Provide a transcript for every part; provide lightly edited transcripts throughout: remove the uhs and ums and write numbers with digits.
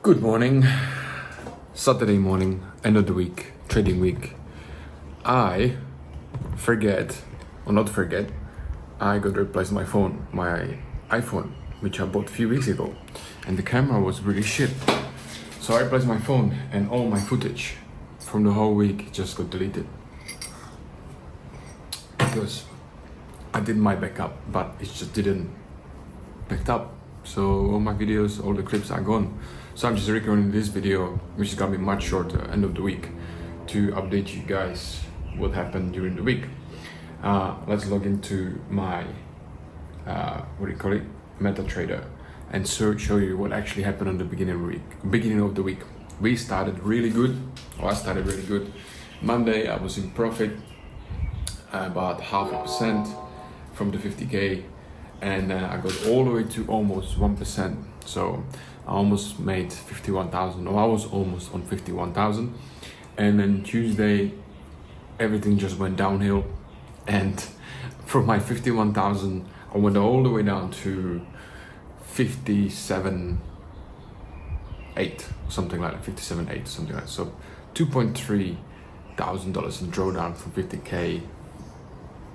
Good morning, Saturday morning, end of the week, trading week. I I got to replace my phone, my iPhone, which I bought a few weeks ago, and the camera was really shit. So I replaced my phone and all my footage from the whole week just got deleted. Because I did my backup, but it just didn't back up. So all my videos, all the clips are gone. So I'm just recording this video, which is gonna be much shorter, end of the week, to update you guys what happened during the week. Let's log into my, MetaTrader, and show you what actually happened on the beginning of the week. We started really good, I started really good. Monday I was in profit, about 0.5% from the 50K, and I got all the way to almost 1%. So I almost made 51,000, or I was almost on 51,000. And then Tuesday, everything just went downhill. And from my 51,000, I went all the way down to 57,800, something like that, 57,800, something like that. So $2.3 thousand in drawdown from 50K,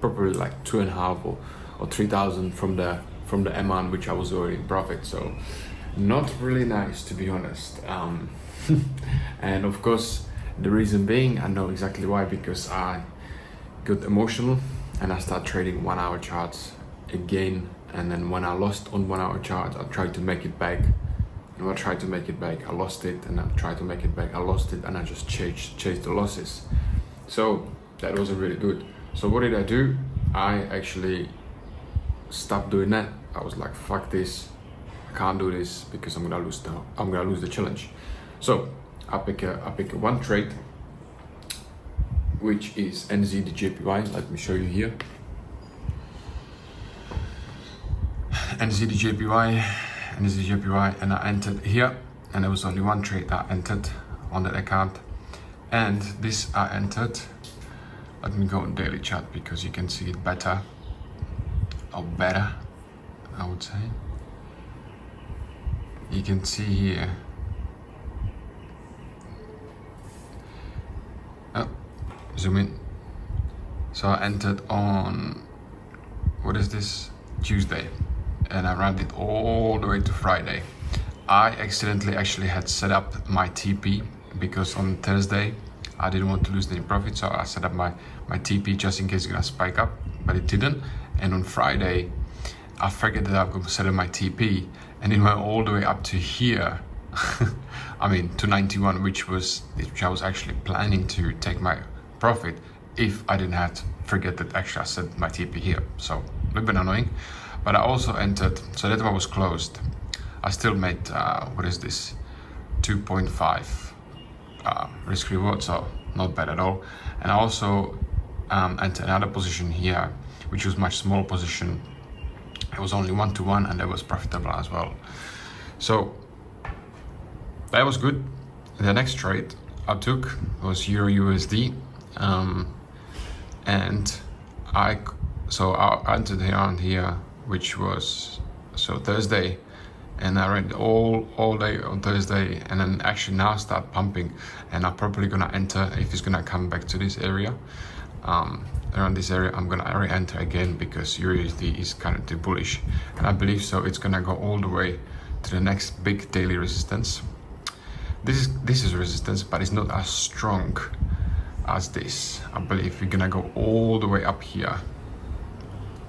probably like 2.5 or 3,000 from the amount which I was already in profit. So not really nice, to be honest. And of course, the reason being, I know exactly why, because I got emotional and I started trading 1 hour charts again. And then when I lost on 1 hour charts, I tried to make it back. And when I tried to make it back, I lost it, and I tried to make it back, I lost it, and I just chased the losses. So that wasn't really good. So what did I do? I actually stopped doing that. I was like, fuck this, I can't do this because I'm gonna lose the challenge. So I pick one trade, which is NZDJPY. Let me show you here. NZDJPY, and I entered here, and there was only one trade that I entered on that account, and this I entered. Let me go on daily chart because you can see it better, or better, I would say. You can see here, zoom in. So I entered on, what is this, Tuesday, and I ran it all the way to Friday. I accidentally actually had set up my TP because on Thursday I didn't want to lose any profit, so I set up my TP just in case it's gonna spike up, but it didn't. And on Friday, I forget that I'm going to set up my TP, and it went all the way up to here. I mean, to 91, which I was actually planning to take my profit if I didn't have to forget that actually I set my TP here. So a little bit annoying, but I also entered, so that one was closed. I still made, 2.5 risk reward, so not bad at all. And I also entered another position here, which was much smaller position. It was only 1-to-1, and that was profitable as well. So that was good. The next trade I took was Euro USD, and I entered here, which was Thursday, and I read all day on Thursday, and then actually now start pumping, and I'm probably gonna enter if it's gonna come back to this area. Around this area, I'm gonna re-enter again because USD is currently bullish, and I believe so it's gonna go all the way to the next big daily resistance. This is resistance, but it's not as strong as this. I believe we're gonna go all the way up here.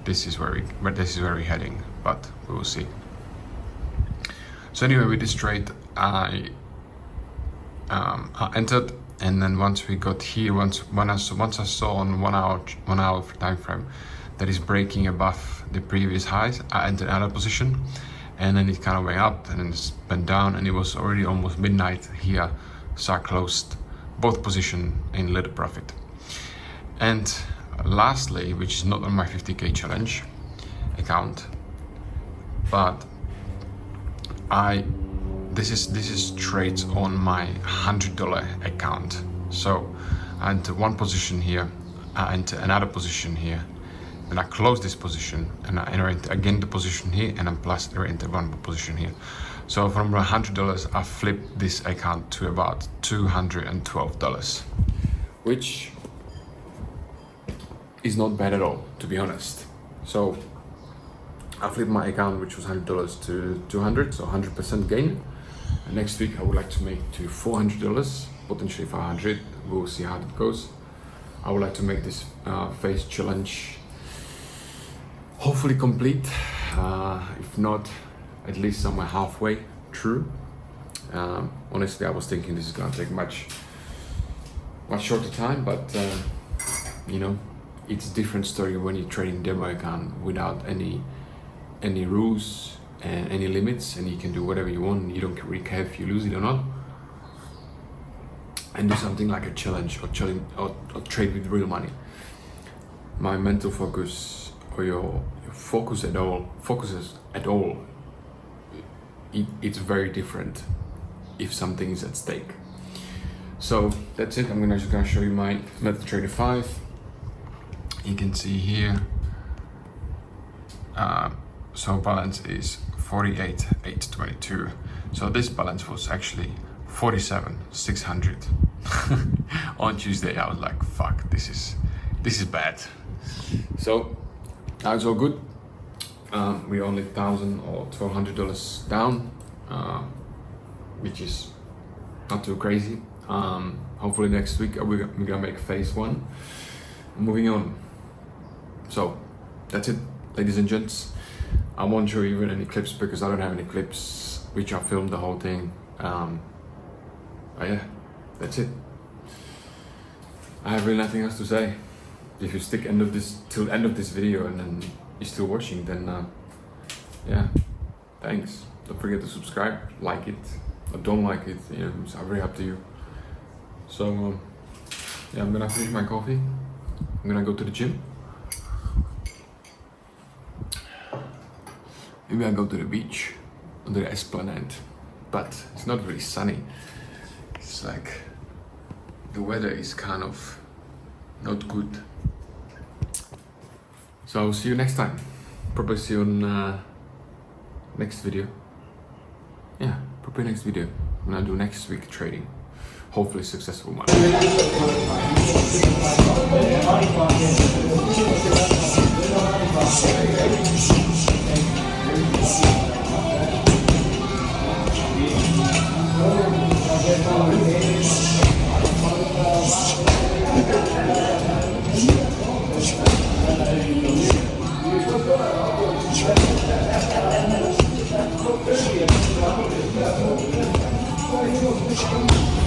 This is where we're heading, but we will see. So anyway, with this trade, I entered. And then once we got here, once I saw on 1 hour time frame that is breaking above the previous highs, I entered another position, and then it kind of went up and then it went down, and it was already almost midnight here, so I closed both positions in little profit. And lastly, which is not on my 50K challenge account, but this is trades on my $100 account. So I enter one position here, I enter another position here, then I close this position, and I enter again the position here, and then plus I enter one position here. So from $100, I flipped this account to about $212, which is not bad at all, to be honest. So I flipped my account, which was $100 to $200, so 100% gain. And next week I would like to make to $400, potentially $500. We'll see how it goes. I would like to make this face challenge hopefully complete. If not, at least somewhere halfway through. Honestly, I was thinking this is gonna take much shorter time, but you know, it's a different story when you're trading demo account without any rules and any limits, and you can do whatever you want. You don't really care if you lose it or not, and do something like a challenge or trade with real money. My mental focus or your focuses at all, it's very different if something is at stake. So that's it. I'm just gonna show you my MetaTrader 5. You can see here, so balance is 48,822. So this balance was actually 47,600. On Tuesday I was like, fuck, this is bad. So now it's all good. We're only $1,000 or $1,200 down, which is not too crazy. Hopefully next week we're gonna make phase 1. Moving on. So that's it, ladies and gents. I won't show you even any clips because I don't have any clips, which I filmed the whole thing. But yeah, that's it. I have really nothing else to say. If you stick till end of this video and then you're still watching, then yeah, thanks. Don't forget to subscribe, like it, or don't like it. You know, it's very up to you. So yeah, I'm gonna finish my coffee. I'm gonna go to the gym. Maybe I'll go to the beach, on the Esplanade, but it's not really sunny. It's like the weather is kind of not good. So I'll see you next time. Probably see you on next video. Yeah, probably next video. I'm gonna do next week trading. Hopefully successful one. Thank you.